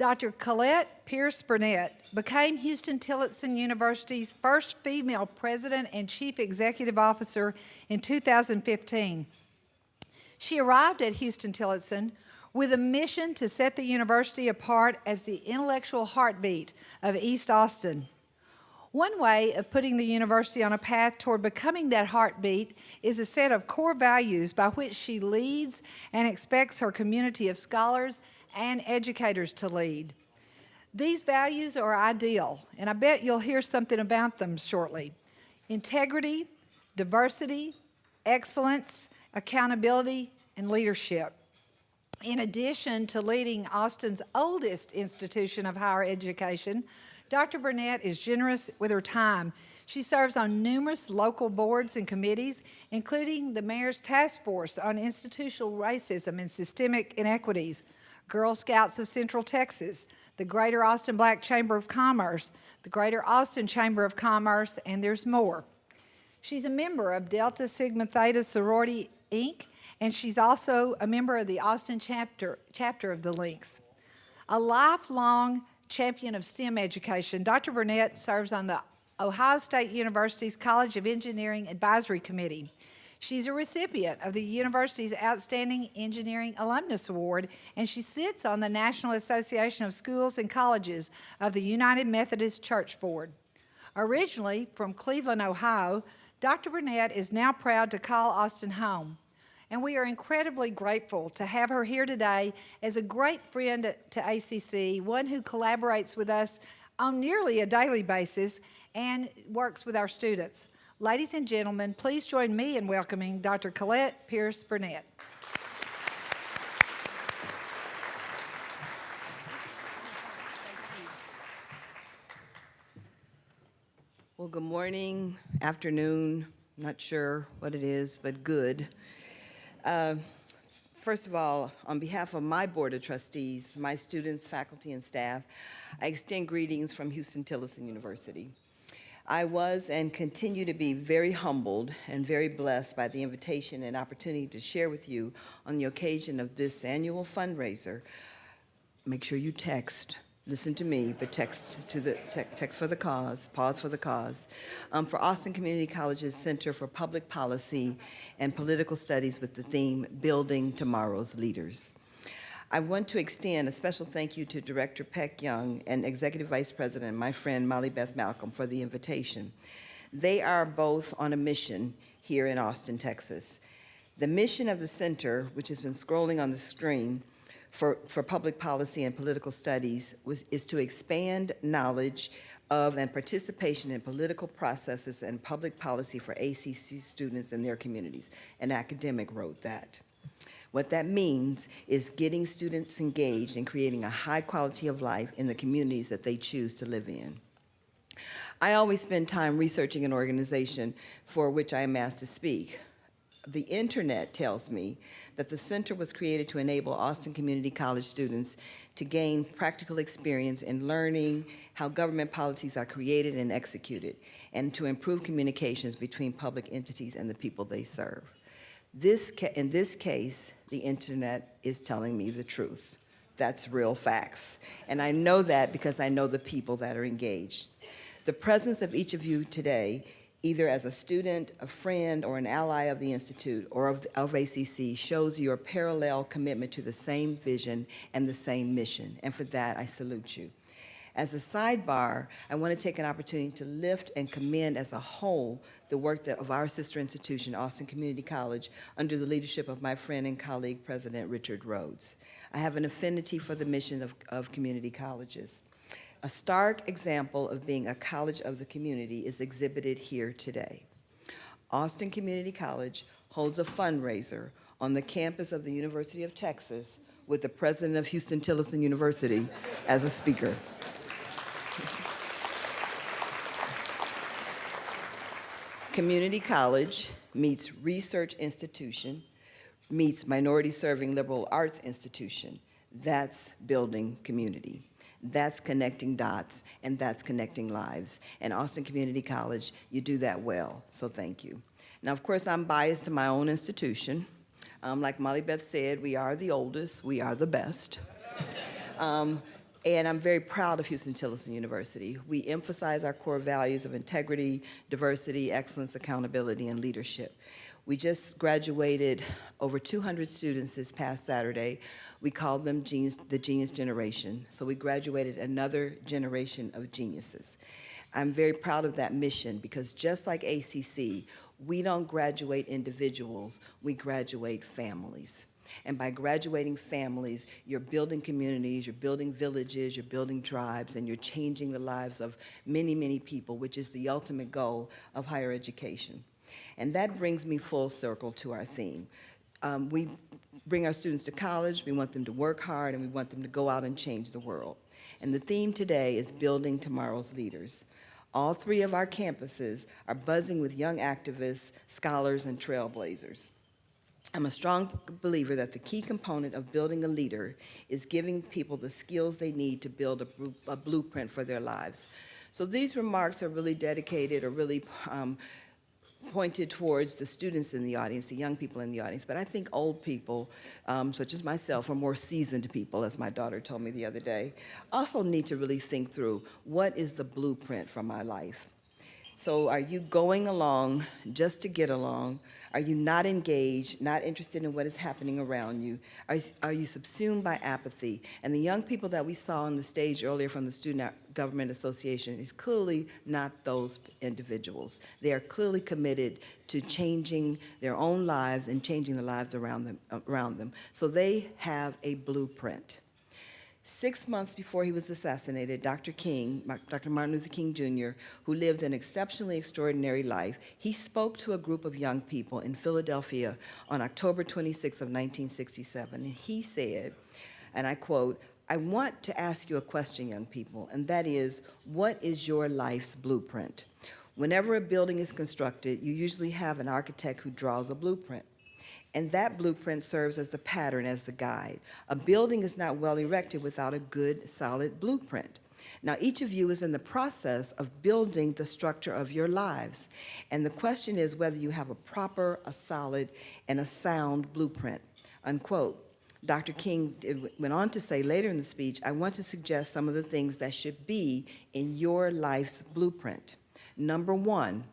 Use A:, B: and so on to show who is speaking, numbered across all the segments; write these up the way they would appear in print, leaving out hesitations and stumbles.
A: Dr. Colette Pierce Burnette became Huston-Tillotson University's first female president and chief executive officer in 2015. She arrived at Huston-Tillotson with a mission to set the university apart as the intellectual heartbeat of East Austin. One way of putting the university on a path toward becoming that heartbeat is a set of core values by which she leads and expects her community of scholars and educators to lead. These values are ideal, and I bet you'll hear something about them shortly. Integrity, diversity, excellence, accountability, and leadership. In addition to leading Austin's oldest institution of higher education, Dr. Burnette is generous with her time. She serves on numerous local boards and committees, including the Mayor's Task Force on Institutional Racism and Systemic Inequities, Girl Scouts of Central Texas, the Greater Austin Black Chamber of Commerce, the Greater Austin Chamber of Commerce, and there's more. She's a member of Delta Sigma Theta Sorority, Inc., and she's also a member of the Austin chapter of the Lynx. A lifelong champion of STEM education, Dr. Burnette serves on the Ohio State University's College of Engineering Advisory Committee. She's a recipient of the university's Outstanding Engineering Alumnus Award, and she sits on the National Association of Schools and Colleges of the United Methodist Church Board. Originally from Cleveland, Ohio, Dr. Burnette is now proud to call Austin home, and we are incredibly grateful to have her here today as a great friend to ACC, one who collaborates with us on nearly a daily basis and works with our students. Ladies and gentlemen, please join me in welcoming Dr. Colette Pierce Burnette.
B: Well, good morning, afternoon, not sure what it is, but good. First of all, on behalf of my Board of Trustees, my students, faculty, and staff, I extend greetings from Huston-Tillotson University. I was and continue to be very humbled and very blessed by the invitation and opportunity to share with you on the occasion of this annual fundraiser. Make sure you text. Listen to me, but text for the cause, pause for the cause, for Austin Community College's Center for Public Policy and Political Studies with the theme, Building Tomorrow's Leaders. I want to extend a special thank you to Director Peck Young and Executive Vice President, my friend Molly Beth Malcolm, for the invitation. They are both on a mission here in Austin, Texas. The mission of the center, which has been scrolling on the screen, for public policy and political studies is to expand knowledge of and participation in political processes and public policy for ACC students in their communities. An academic wrote that. What that means is getting students engaged in creating a high quality of life in the communities that they choose to live in. I always spend time researching an organization for which I am asked to speak. The internet tells me that the center was created to enable Austin Community College students to gain practical experience in learning how government policies are created and executed, and to improve communications between public entities and the people they serve. In this case, the internet is telling me the truth. That's real facts. And I know that because I know the people that are engaged. The presence of each of you today, either as a student, a friend, or an ally of the Institute or of ACC, shows your parallel commitment to the same vision and the same mission. And for that, I salute you. As a sidebar, I want to take an opportunity to lift and commend as a whole the work of our sister institution, Austin Community College, under the leadership of my friend and colleague, President Richard Rhodes. I have an affinity for the mission of community colleges. A stark example of being a college of the community is exhibited here today. Austin Community College holds a fundraiser on the campus of the University of Texas with the president of Huston-Tillotson University as a speaker. Community college meets research institution, meets minority serving liberal arts institution. That's building community. That's connecting dots, and that's connecting lives. And Austin Community College, you do that well, so thank you. Now, of course, I'm biased to my own institution. Like Molly Beth said, we are the oldest, we are the best. And I'm very proud of Huston-Tillotson University. We emphasize our core values of integrity, diversity, excellence, accountability, and leadership. We just graduated over 200 students this past Saturday. We called them the Genius Generation. So we graduated another generation of geniuses. I'm very proud of that mission because just like ACC, we don't graduate individuals, we graduate families. And by graduating families, you're building communities, you're building villages, you're building tribes, and you're changing the lives of many, many people, which is the ultimate goal of higher education. And that brings me full circle to our theme. We bring our students to college, we want them to work hard, and we want them to go out and change the world. And the theme today is building tomorrow's leaders. All three of our campuses are buzzing with young activists, scholars, and trailblazers. I'm a strong believer that the key component of building a leader is giving people the skills they need to build a blueprint for their lives. So these remarks are really dedicated or really pointed towards the students in the audience, the young people in the audience, but I think old people, such as myself, or more seasoned people, as my daughter told me the other day, also need to really think through, what is the blueprint for my life? So are you going along just to get along? Are you not engaged, not interested in what is happening around you? Are you subsumed by apathy? And the young people that we saw on the stage earlier from the Student Government Association is clearly not those individuals. They are clearly committed to changing their own lives and changing the lives around them. So they have a blueprint. 6 months before he was assassinated, Dr. Martin Luther King Jr., who lived an exceptionally extraordinary life, he spoke to a group of young people in Philadelphia on October 26 of 1967, and he said, and I quote, "I want to ask you a question, young people, and that is, what is your life's blueprint? Whenever a building is constructed, you usually have an architect who draws a blueprint. And that blueprint serves as the pattern, as the guide. A building is not well erected without a good, solid blueprint. Now, each of you is in the process of building the structure of your lives. And the question is whether you have a proper, a solid, and a sound blueprint," unquote. Dr. King went on to say later in the speech, "I want to suggest some of the things that should be in your life's blueprint. Number one,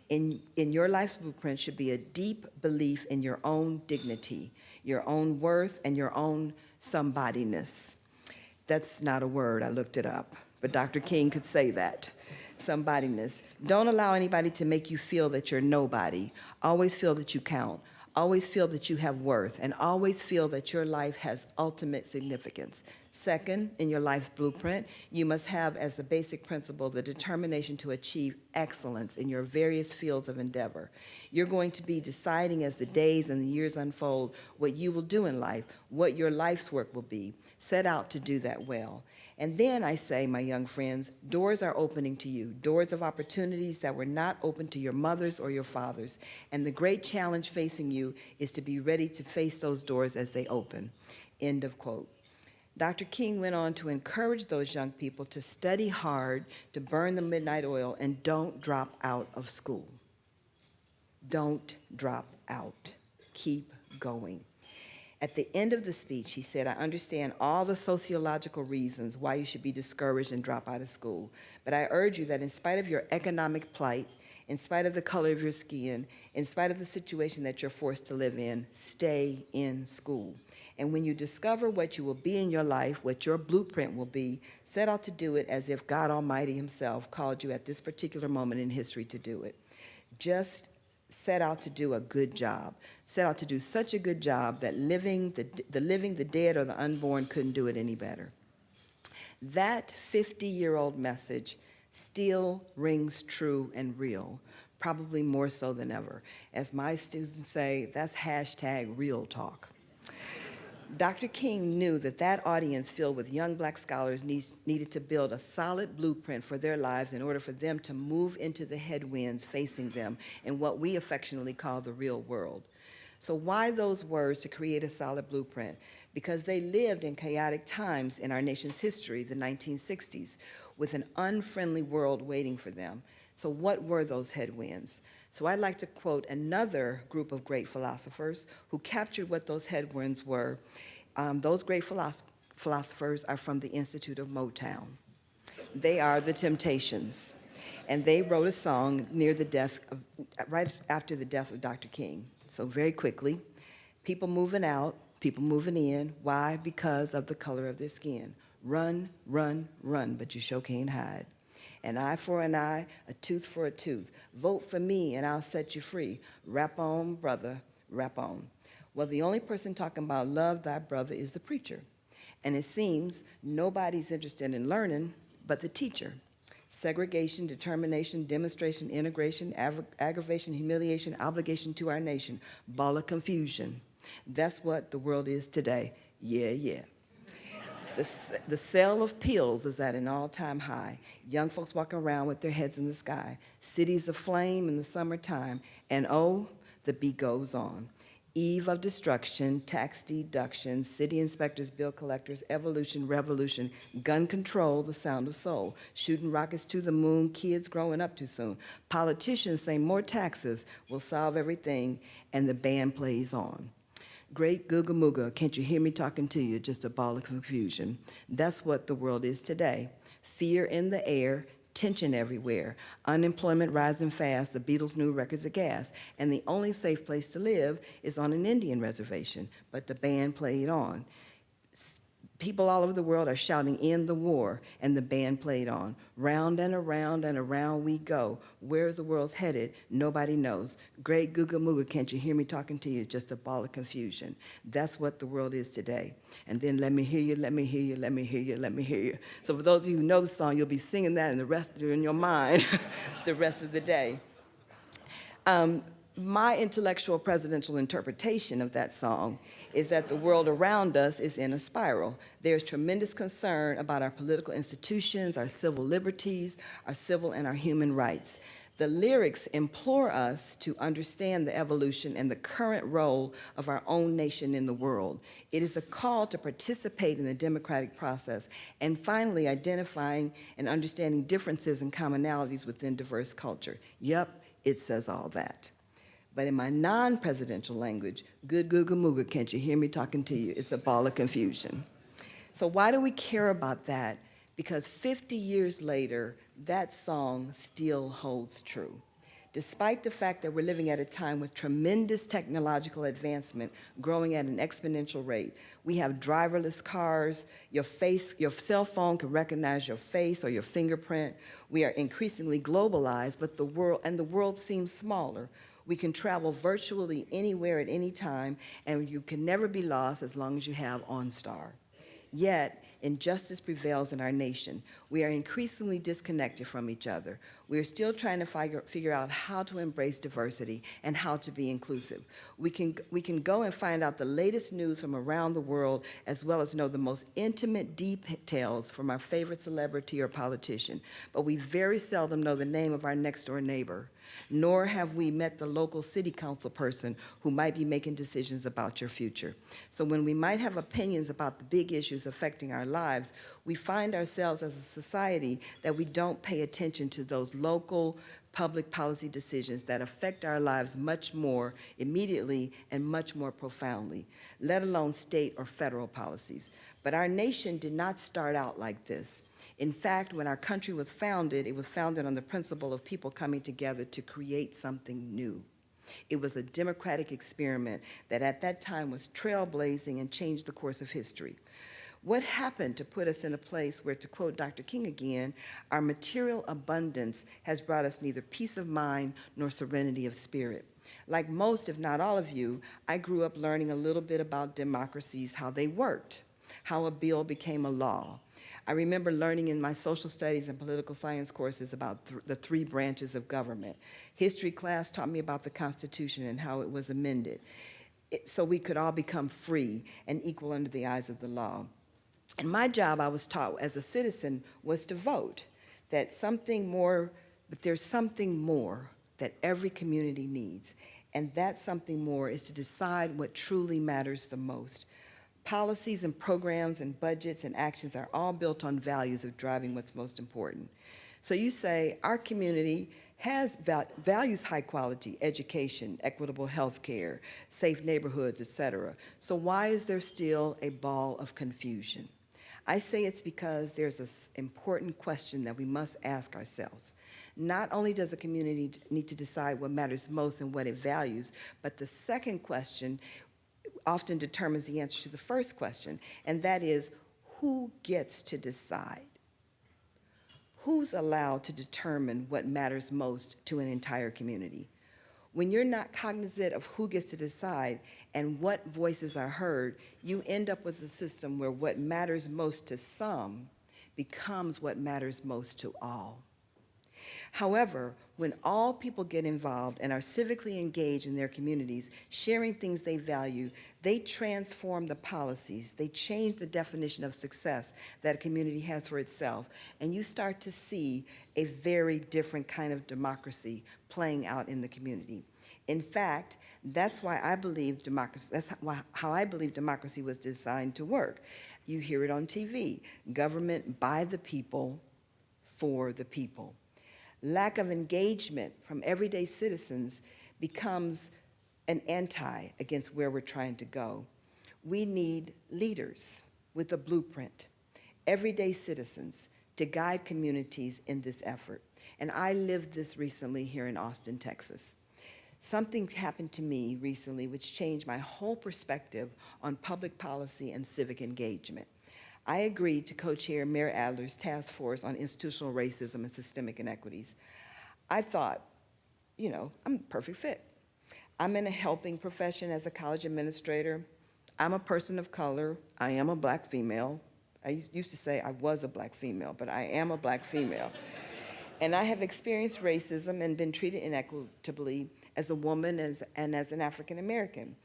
B: in your life's blueprint should be a deep belief in your own dignity, your own worth, and your own somebodyness." That's not a word, I looked it up, but Dr. King could say that. Somebodyness. Don't allow anybody to make you feel that you're nobody. Always feel that you count. Always feel that you have worth, and always feel that your life has ultimate significance. Second, in your life's blueprint, you must have as the basic principle the determination to achieve excellence in your various fields of endeavor. You're going to be deciding as the days and the years unfold what you will do in life, what your life's work will be. Set out to do that well. And then I say, my young friends, doors are opening to you, doors of opportunities that were not open to your mothers or your fathers. And the great challenge facing you is to be ready to face those doors as they open. End of quote. Dr. King went on to encourage those young people to study hard, to burn the midnight oil, and don't drop out of school. Don't drop out. Keep going. At the end of the speech, he said, "I understand all the sociological reasons why you should be discouraged and drop out of school, but I urge you that in spite of your economic plight, in spite of the color of your skin, in spite of the situation that you're forced to live in, stay in school. And when you discover what you will be in your life, what your blueprint will be, set out to do it as if God Almighty himself called you at this particular moment in history to do it. Just set out to do a good job. Set out to do such a good job that the living, the dead, or the unborn couldn't do it any better." That 50-year-old message still rings true and real, probably more so than ever. As my students say, that's hashtag real talk. Dr. King knew that that audience filled with young black scholars needed to build a solid blueprint for their lives in order for them to move into the headwinds facing them in what we affectionately call the real world. So why those words, to create a solid blueprint? Because they lived in chaotic times in our nation's history, the 1960s, with an unfriendly world waiting for them. So what were those headwinds? So I'd like to quote another group of great philosophers who captured what those headwinds were. Those great philosophers are from the Institute of Motown. They are the Temptations. And they wrote a song right after the death of Dr. King. So very quickly, people moving out, people moving in. Why? Because of the color of their skin. Run, run, run, but you sure can't hide. An eye for an eye, a tooth for a tooth. Vote for me and I'll set you free. Rap on, brother, rap on. Well, the only person talking about love thy brother is the preacher. And it seems nobody's interested in learning but the teacher. Segregation, determination, demonstration, integration, aggravation, humiliation, obligation to our nation. Ball of confusion. That's what the world is today. Yeah, yeah. The sale of pills is at an all-time high. Young folks walking around with their heads in the sky. Cities aflame in the summertime. And oh, the beat goes on. Eve of destruction, tax deduction, city inspectors, bill collectors, evolution, revolution, gun control, the sound of soul, shooting rockets to the moon, kids growing up too soon. Politicians say more taxes will solve everything, and the band plays on. Great Googa Mooga, can't you hear me talking to you? Just a ball of confusion. That's what the world is today. Fear in the air, tension everywhere. Unemployment rising fast, the Beatles' new records of gas. And the only safe place to live is on an Indian reservation. But the band played on. People all over the world are shouting, "End the war," and the band played on. Round and around we go. Where the world's headed, nobody knows. Great Googa Mooga, can't you hear me talking to you? Just a ball of confusion. That's what the world is today. And then let me hear you, let me hear you, let me hear you, let me hear you. So for those of you who know the song, you'll be singing that and the rest are in your mind the rest of the day. My intellectual presidential interpretation of that song is that the world around us is in a spiral. There's tremendous concern about our political institutions, our civil liberties, our civil and our human rights. The lyrics implore us to understand the evolution and the current role of our own nation in the world. It is a call to participate in the democratic process and finally identifying and understanding differences and commonalities within diverse culture. Yep, it says all that. But in my non-presidential language, good Googa Mooga, can't you hear me talking to you? It's a ball of confusion. So why do we care about that? Because 50 years later, that song still holds true. Despite the fact that we're living at a time with tremendous technological advancement growing at an exponential rate, we have driverless cars, your cell phone can recognize your face or your fingerprint. We are increasingly globalized, but the world seems smaller. We can travel virtually anywhere at any time, and you can never be lost as long as you have OnStar. Yet, injustice prevails in our nation. We are increasingly disconnected from each other. We are still trying to figure out how to embrace diversity and how to be inclusive. We can go and find out the latest news from around the world, as well as know the most intimate details from our favorite celebrity or politician. But we very seldom know the name of our next door neighbor, nor have we met the local city council person who might be making decisions about your future. So when we might have opinions about the big issues affecting our lives, we find ourselves as a society that we don't pay attention to those local public policy decisions that affect our lives much more immediately and much more profoundly, let alone state or federal policies. But our nation did not start out like this. In fact, when our country was founded, it was founded on the principle of people coming together to create something new. It was a democratic experiment that at that time was trailblazing and changed the course of history. What happened to put us in a place where, to quote Dr. King again, our material abundance has brought us neither peace of mind nor serenity of spirit? Like most, if not all of you, I grew up learning a little bit about democracies, how they worked, how a bill became a law. I remember learning in my social studies and political science courses about the three branches of government. History class taught me about the Constitution and how it was amended so we could all become free and equal under the eyes of the law. And my job, I was taught as a citizen, was to vote, that there's something more that every community needs. And that something more is to decide what truly matters the most. Policies and programs and budgets and actions are all built on values of driving what's most important. So you say, our community values high quality education, equitable health care, safe neighborhoods, et cetera. So why is there still a ball of confusion? I say it's because there's an important question that we must ask ourselves. Not only does a community need to decide what matters most and what it values, but the second question often determines the answer to the first question, and that is, who gets to decide? Who's allowed to determine what matters most to an entire community? When you're not cognizant of who gets to decide and what voices are heard, you end up with a system where what matters most to some becomes what matters most to all. However, when all people get involved and are civically engaged in their communities, sharing things they value, they transform the policies, they change the definition of success that a community has for itself, and you start to see a very different kind of democracy playing out in the community. In fact, that's why I believe democracy, how I believe democracy was designed to work. You hear it on TV, government by the people, for the people. Lack of engagement from everyday citizens becomes an anti against where we're trying to go. We need leaders with a blueprint, everyday citizens, to guide communities in this effort. And I lived this recently here in Austin, Texas. Something happened to me recently which changed my whole perspective on public policy and civic engagement. I agreed to co-chair Mayor Adler's task force on institutional racism and systemic inequities. I thought, you know, I'm a perfect fit. I'm in a helping profession as a college administrator. I'm a person of color. I am a black female. I used to say I was a black female, but I am a black female. And I have experienced racism and been treated inequitably as a woman and as an African American.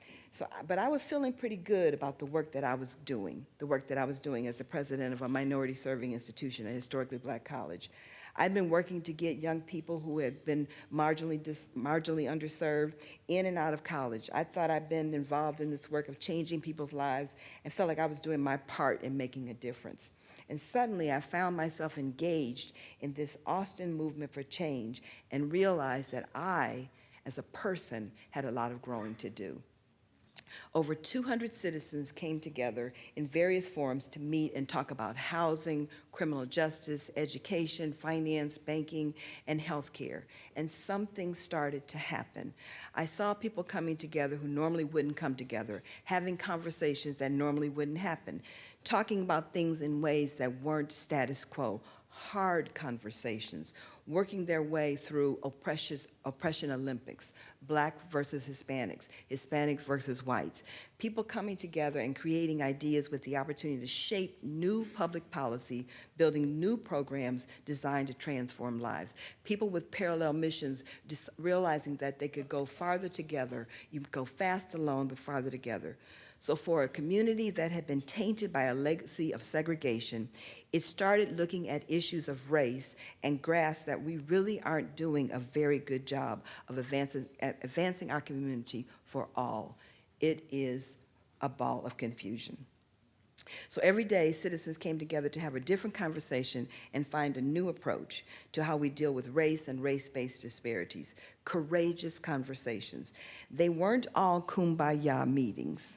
B: But I was feeling pretty good about the work that I was doing, as the president of a minority serving institution, a historically black college. I'd been working to get young people who had been marginally underserved in and out of college. I thought I'd been involved in this work of changing people's lives and felt like I was doing my part in making a difference. And suddenly I found myself engaged in this Austin movement for change and realized that I, as a person, had a lot of growing to do. Over 200 citizens came together in various forums to meet and talk about housing, criminal justice, education, finance, banking, and healthcare. And something started to happen. I saw people coming together who normally wouldn't come together, having conversations that normally wouldn't happen, talking about things in ways that weren't status quo, hard conversations, working their way through oppression Olympics, black versus Hispanics, Hispanics versus whites, people coming together and creating ideas with the opportunity to shape new public policy, building new programs designed to transform lives, people with parallel missions just realizing that they could go farther together. You go fast alone, but farther together. So for a community that had been tainted by a legacy of segregation, it started looking at issues of race and grasped that we really aren't doing a very good job of advancing our community for all. It is a ball of confusion. So every day, citizens came together to have a different conversation and find a new approach to how we deal with race and race-based disparities. Courageous conversations. They weren't all kumbaya meetings.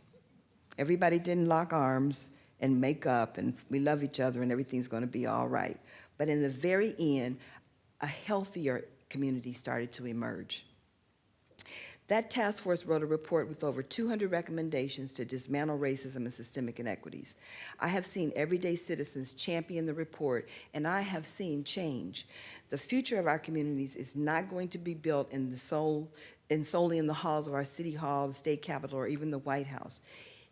B: Everybody didn't lock arms and make up and we love each other and everything's going to be all right. But in the very end, a healthier community started to emerge. That task force wrote a report with over 200 recommendations to dismantle racism and systemic inequities. I have seen everyday citizens champion the report, and I have seen change. The future of our communities is not going to be built solely in the halls of our city hall, the state capitol, or even the White House.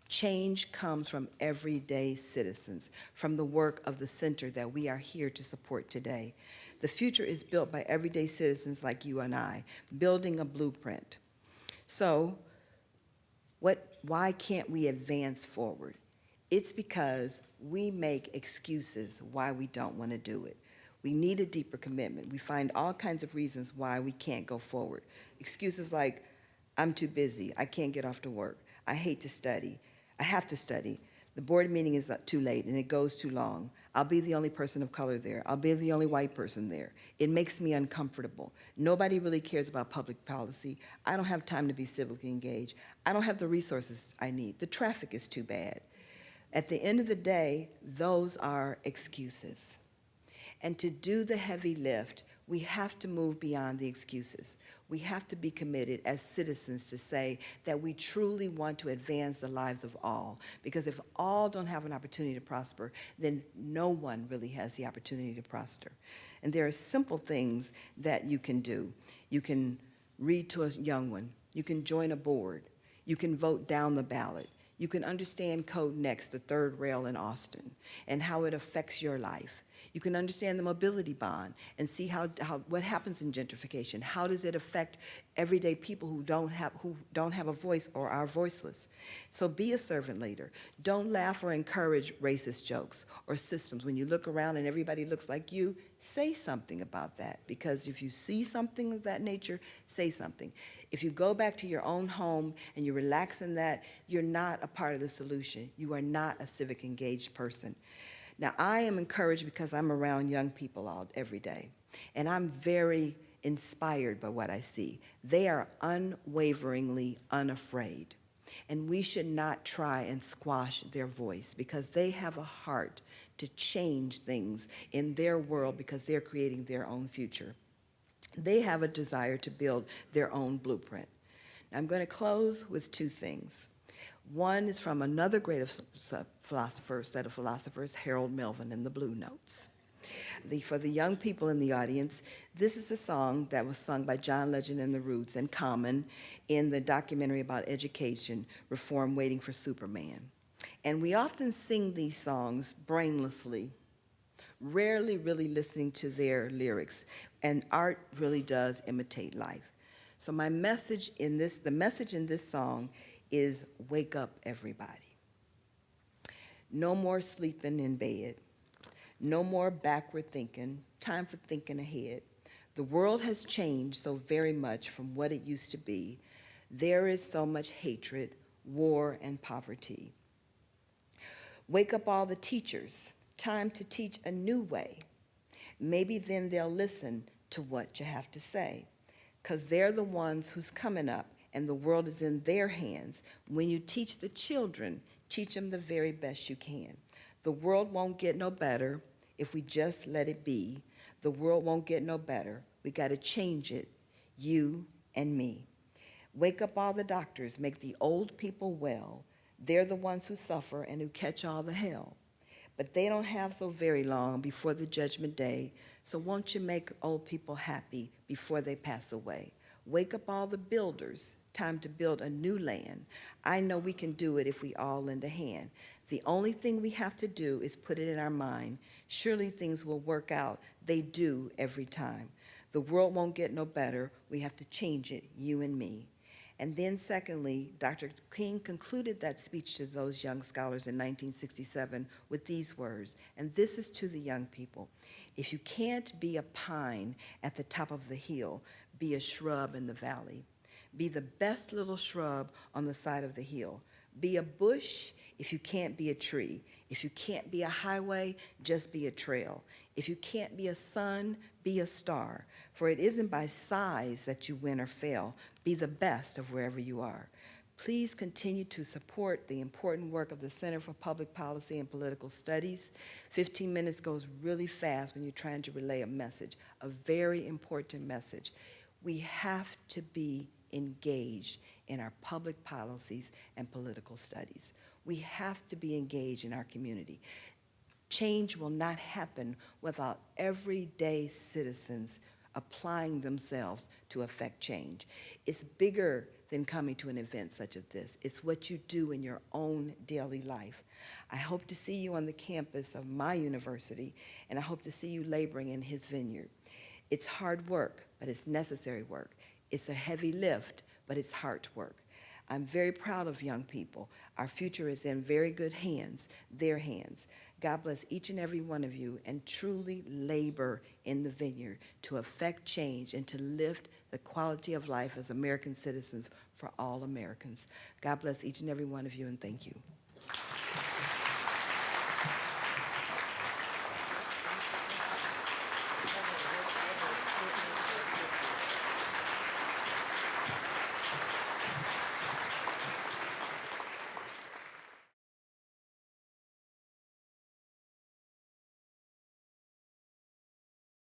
B: Change comes from everyday citizens, from the work of the center that we are here to support today. The future is built by everyday citizens like you and I, building a blueprint. So, why can't we advance forward? It's because we make excuses why we don't want to do it. We need a deeper commitment. We find all kinds of reasons why we can't go forward. Excuses like, I'm too busy, I can't get off to work, I hate to study, I have to study, the board meeting is too late and it goes too long, I'll be the only person of color there, I'll be the only white person there, it makes me uncomfortable, nobody really cares about public policy, I don't have time to be civically engaged, I don't have the resources I need, the traffic is too bad. At the end of the day, those are excuses. And to do the heavy lift, we have to move beyond the excuses. We have to be committed as citizens to say that we truly want to advance the lives of all. Because if all don't have an opportunity to prosper, then no one really has the opportunity to prosper. And there are simple things that you can do. You can read to a young one. You can join a board. You can vote down the ballot. You can understand Code Next, the third rail in Austin, and how it affects your life. You can understand the mobility bond and see what happens in gentrification. How does it affect everyday people who don't have a voice or are voiceless? So be a servant leader. Don't laugh or encourage racist jokes or systems. When you look around and everybody looks like you, say something about that. Because if you see something of that nature, say something. If you go back to your own home and you relax in that, you're not a part of the solution. You are not a civic engaged person. Now, I am encouraged because I'm around young people every day, and I'm very inspired by what I see. They are unwaveringly unafraid, and we should not try and squash their voice because they have a heart to change things in their world because they're creating their own future. They have a desire to build their own blueprint. Now, I'm going to close with two things. One is from another great set of philosophers, Harold Melvin, in the Blue Notes. For the young people in the audience, this is a song that was sung by John Legend and the Roots and Common in the documentary about education reform, Waiting for Superman. And we often sing these songs brainlessly, rarely really listening to their lyrics, and art really does imitate life. So my message in this, the message in this song is wake up, everybody. No more sleeping in bed. No more backward thinking. Time for thinking ahead. The world has changed so very much from what it used to be. There is so much hatred, war, and poverty. Wake up all the teachers. Time to teach a new way. Maybe then they'll listen to what you have to say, because they're the ones who's coming up and the world is in their hands. When you teach the children, teach them the very best you can. The world won't get no better if we just let it be. The world won't get no better. We got to change it, you and me. Wake up all the doctors, make the old people well. They're the ones who suffer and who catch all the hell. But they don't have so very long before the judgment day, so won't you make old people happy before they pass away? Wake up all the builders, time to build a new land. I know we can do it if we all lend a hand. The only thing we have to do is put it in our mind. Surely things will work out. They do every time. The world won't get no better. We have to change it, you and me. And then secondly, Dr. King concluded that speech to those young scholars in 1967 with these words, and this is to the young people. If you can't be a pine at the top of the hill, be a shrub in the valley. Be the best little shrub on the side of the hill. Be a bush if you can't be a tree. If you can't be a highway, just be a trail. If you can't be a sun, be a star. For it isn't by size that you win or fail. Be the best of wherever you are. Please continue to support the important work of the Center for Public Policy and Political Studies. 15 minutes goes really fast when you're trying to relay a message, a very important message. We have to be engaged in our public policies and political studies. We have to be engaged in our community. Change will not happen without everyday citizens applying themselves to affect change. It's bigger than coming to an event such as this. It's what you do in your own daily life. I hope to see you on the campus of my university, and I hope to see you laboring in his vineyard. It's hard work, but it's necessary work. It's a heavy lift, but it's hard work. I'm very proud of young people. Our future is in very good hands, their hands. God bless each and every one of you, and truly labor in the vineyard to affect change and to lift the quality of life as American citizens for all Americans. God bless each and every one of you, and thank you.